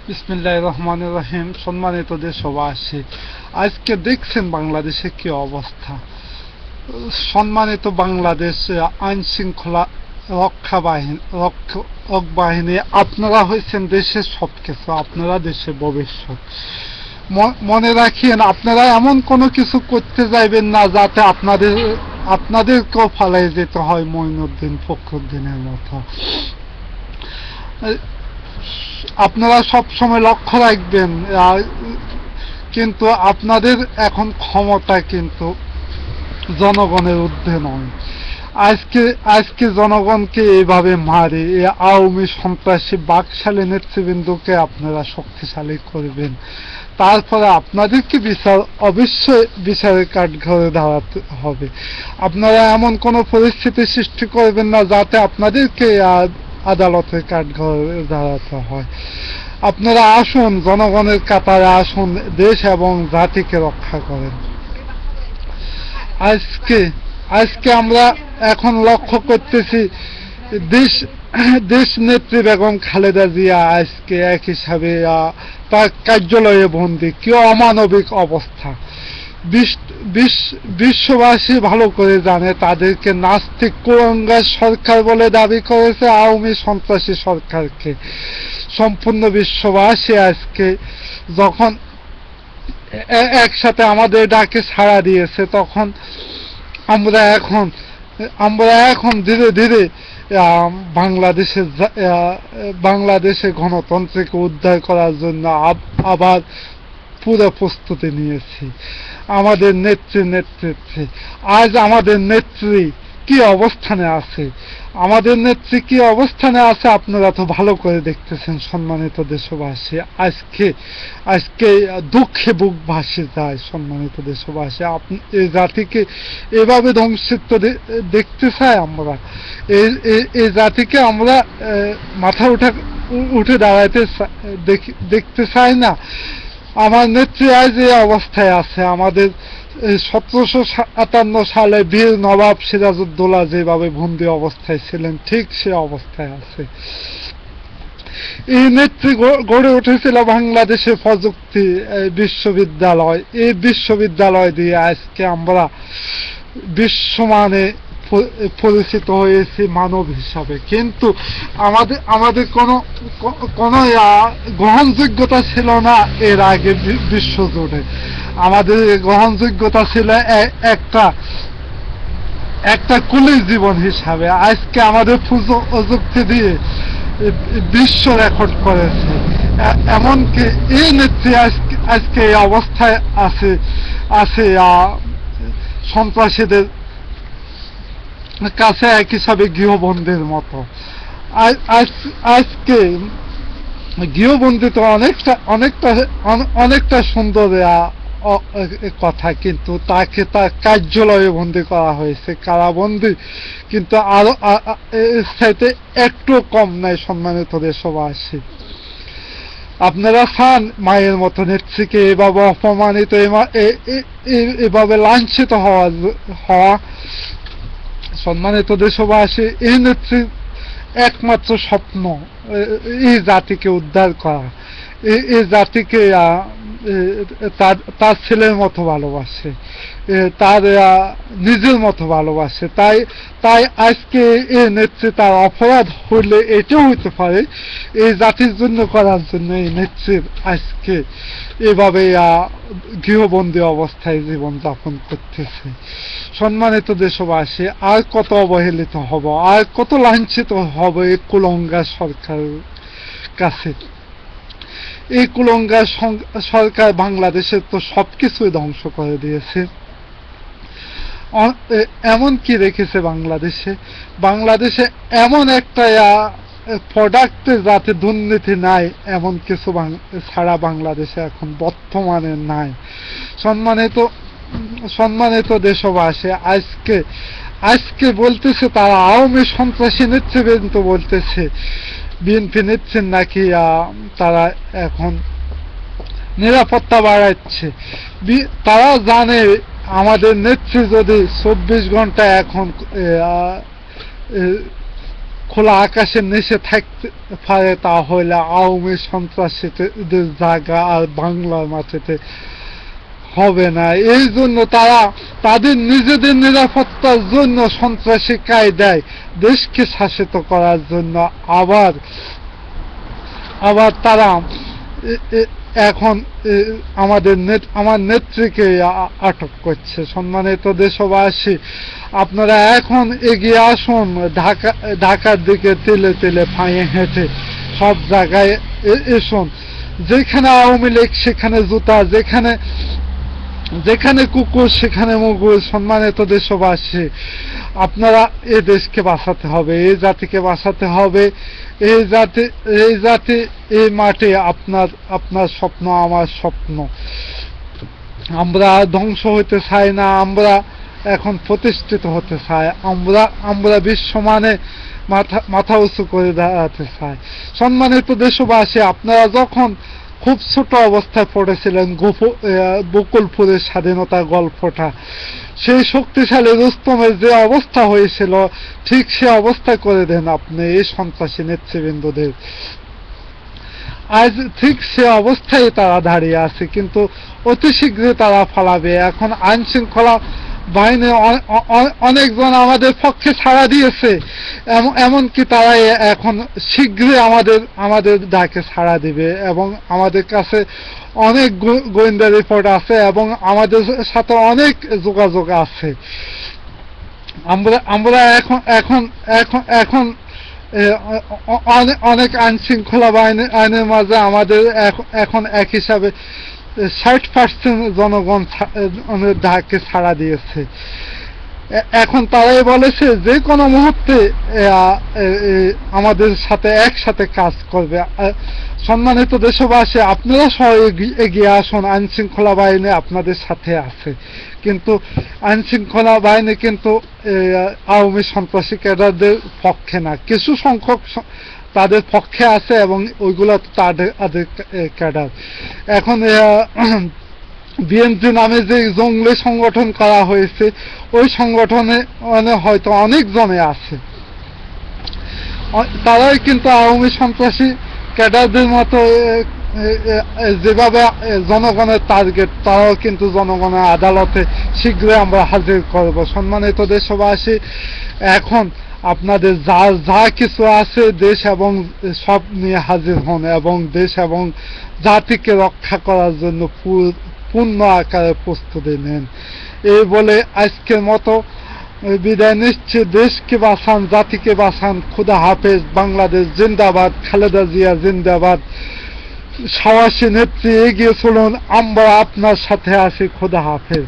বিসমিল্লাহির রহমানির রহিম। সম্মানিত দেশবাসী, আজকে দেখছেন বাংলাদেশে কি অবস্থা। সম্মানিত বাংলাদেশ আইন শৃঙ্খলা রক্ষা বাহিনী রক্ষক বাহিনী, আপনারা হয়েছেন দেশের সবকিছু, আপনারা দেশের ভবিষ্যৎ। মনে রাখিয়েন, আপনারা এমন কোনো কিছু করতে যাইবেন না যাতে আপনাদেরকেও ফালাই যেতে হয় মঈনুদ্দিন ফখরুদ্দিনের মতো। আপনারা সব সময় লক্ষ্য রাখবেন, কিন্তু আপনাদের এখন ক্ষমতা কিন্তু জনগণের ঊর্ধ্বে নয়। আজকে জনগণকে এইভাবে মারে, এই আওয়ামী সন্ত্রাসী বাকশালী নেতৃবৃন্দকে আপনারা শক্তিশালী করবেন, তারপরে আপনাদেরকে অবশ্যই বিচারের কাঠগড়ে দাঁড়াতে হবে। আপনারা এমন কোনো পরিস্থিতি সৃষ্টি করবেন না যাতে আপনাদেরকে আদালতের কাঠগড়ে দাঁড়াতে হয়। আপনারা আসুন, জনগণের কাতারে আসুন, দেশ এবং জাতিকে রক্ষা করেন। আজকে আমরা এখন লক্ষ্য করতেছি, দেশ নেত্রী বেগম খালেদা জিয়া আজকে এক হিসাবে তার কার্যালয়ে বন্দী। কি অমানবিক অবস্থা! বিশ্ববাসী ভালো করে জানে, তাদেরকে নাস্তিক কুলাঙ্গার সরকার বলে দাবি করেছে আওয়ামী সন্ত্রাসী সরকারকে। সম্পূর্ণ বিশ্ববাসী আজকে যখন একসাথে আমাদের ডাকে সাড়া দিয়েছে, তখন আমরা এখন ধীরে ধীরে বাংলাদেশের গণতন্ত্রকে উদ্ধার করার জন্য আবার পুরো প্রস্তুতি নিয়েছি। আমাদের নেতৃত্বে আজ আমাদের নেত্রী কি অবস্থানে আছে, আপনারা তো ভালো করে দেখতেছেন। সম্মানিত দেশবাসী, আজকে দুঃখে বুক ভাসে যায়। সম্মানিত দেশবাসী, এই জাতিকে এভাবে ধ্বংসিত দেখতে চাই আমরা। এই জাতিকে আমরা মাথা উঠে দাঁড়াইতে দেখতে চাই না। আমার নেত্রী আজ এই অবস্থায় আছে। আমাদের 1757 সালে বীর নবাব সিরাজউদ্দৌলা যেভাবে বন্দী অবস্থায় ছিলেন, ঠিক সে অবস্থায় আছে। এই নেত্রী গড়ে উঠেছিল বাংলাদেশের প্রযুক্তি বিশ্ববিদ্যালয়। এই বিশ্ববিদ্যালয় দিয়ে আজকে আমরা বিশ্বমানে পরিচিত হয়েছি মানব হিসাবে, কিন্তু আমাদের কোনো গ্রহণযোগ্যতা ছিল না এর আগে বিশ্বজুড়ে। আমাদের গ্রহণযোগ্যতা ছিল একটা কুলি জীবন হিসাবে। আজকে আমাদের প্রযুক্তি দিয়ে বিশ্ব রেকর্ড করেছে। এমনকি এই নেত্রী আজকে এই অবস্থায় আছে সন্ত্রাসীদের কাছে এক হিসাবে গৃহবন্দীর মতো। আজকে গৃহবন্দী তো অনেকটা সুন্দর কথা, কিন্তু তাকে তার কার্যালয়ে বন্দী করা হয়েছে, কারাবন্দী কিন্তু আরো সাথে একটু কম নাই। সম্মানিত দেশবাসী, আপনারা চান মায়ের মতো নেত্রীকে এভাবে অপমানিত, এভাবে লাঞ্ছিত হওয়া? সম্মানিত দেশবাসী, এই নেত্রীর একমাত্র স্বপ্ন এই জাতিকে উদ্ধার করা, এই জাতিকে তার ছেলের মতো ভালোবাসে, তার নিজের মতো ভালোবাসে। তাই আজকে এই নেত্রী, তার অপরাধ হইলে এটাও হইতে পারে এই জাতির জন্য করার জন্য এই নেত্রীর আজকে এভাবে গৃহবন্দী অবস্থায় জীবন যাপন করতেছে। সম্মানিত দেশবাসী, আর কত অবহেলিত হব, আর কত লাঞ্ছিত হব এই কুলঙ্গার সরকারের কাছে। এই কুলঙ্গার সরকার বাংলাদেশের তো সবকিছুই ধ্বংস করে দিয়েছে। এমন কি রেখেছে বাংলাদেশে এমন একটা প্রোডাক্টে যাতে দুর্নীতি নাই, এমন কিছু ছাড়া বাংলাদেশে এখন বর্তমানে নাই। সম্মানিত দেশবাসী, আজকে বলতেছে তারা আওয়ামী সন্ত্রাসী নেতৃবৃন্দ বলতেছে বিএনপি নেত্রীর নাকি তারা এখন নিরাপত্তা বাড়াচ্ছে। তারা জানে আমাদের নেত্রী যদি 24 ঘন্টা এখন খোলা আকাশের নিচে থাকতে পারে, তাহলে আওয়ামী সন্ত্রাসীদের জায়গা আর বাংলার মাটিতে হবে না। এই জন্য তারা তাদের নিজেদের নিরাপত্তার জন্য সন্ত্রাসী কায়দায় দেশকে শাসিত করার জন্য আবার তারা এখন আমার নেত্রীকে আটক করছে। সম্মানিত দেশবাসী, আপনারা এখন এগিয়ে আসুন, ঢাকার দিকে তেলে তেলে পায়ে হেঁটে সব জায়গায় এসুন। যেখানে আওয়ামী লীগ সেখানে জুতা, যেখানে কুকুর সেখানে মুগুর। সম্মানিত দেশবাসী, আপনারা এই দেশকে বাঁচাতে হবে, এই জাতিকে বাঁচাতে হবে। এই জাতি এই মাঠে আপনার স্বপ্ন, আমার স্বপ্ন। আমরা ধ্বংস হতে চাই না, আমরা এখন প্রতিষ্ঠিত হতে চাই। আমরা বিশ্বমানে মাথা উঁচু করে দাঁড়াতে চাই। সম্মানিত দেশবাসী, আপনারা যখন খুব ছোট অবস্থায় পড়েছিলেন বকুলপুরের স্বাধীনতা গল্পটা, সেই শক্তিশালী রুস্তমের যে অবস্থা হয়েছিল, ঠিক সে অবস্থা করে দেন আপনি এই সন্ত্রাসী নেতৃবৃন্দদের। আজ ঠিক সে অবস্থায় তারা দাঁড়িয়ে আছে, কিন্তু অতি শীঘ্রই তারা ফালাবে। এখন আইন শৃঙ্খলা বাহিনী অনেকজন আমাদের পক্ষে ছাড়া দিয়েছে, এমনকি তারা এখন শীঘ্রই আমাদের ডাকে ছাড়া দিবে, এবং আমাদের কাছে অনেক গোয়েন্দা রিপোর্ট আছে এবং আমাদের সাথে অনেক যোগাযোগ আছে। আমরা এখন অনেক আইন শৃঙ্খলা আইনের মাঝে আমাদের এখন এক হিসাবে 60% জনগণ ঢাকে ছাড়া দিয়েছে। এখন তারাই বলেছে যে কোনো মুহূর্তে আমাদের সাথে একসাথে কাজ করবে। সম্মানিত দেশবাসী, আপনারা সবাই এগিয়ে আসুন, আইন শৃঙ্খলা বাহিনী আপনাদের সাথে আছে। কিন্তু আইন শৃঙ্খলা বাহিনী কিন্তু আওয়ামী সন্ত্রাসী ক্যাডারদের পক্ষে না, কিছু সংখ্যক তাদের পক্ষে আছে, এবং ওইগুলো তাদের ক্যাডার। এখন বিএনপি নামে যে জঙ্গলি সংগঠন করা হয়েছে, ওই সংগঠনে হয়তো অনেক জনে আছে, তারাই কিন্তু আওয়ামী সন্ত্রাসী ক্যাডারদের মতো যেভাবে জনগণের টার্গেট, তারাও কিন্তু জনগণের আদালতে শীঘ্রই আমরা হাজির করব। সম্মানিত দেশবাসী, এখন আপনাদের যা কিছু আছে দেশ এবং সব নিয়ে হাজির হন, এবং দেশ এবং জাতিকে রক্ষা করার জন্য পূর্ণ আকারে প্রস্তুতি নেন। এই বলে আজকের মতো বিদায় নিচ্ছি। দেশকে বাঁচান, জাতিকে বাঁচান। খুদা হাফেজ। বাংলাদেশ জিন্দাবাদ। খালেদা জিয়া জিন্দাবাদ। সাহসী নেত্রী এগিয়ে চলুন, আমরা আপনার সাথে আছি। খুদা হাফেজ।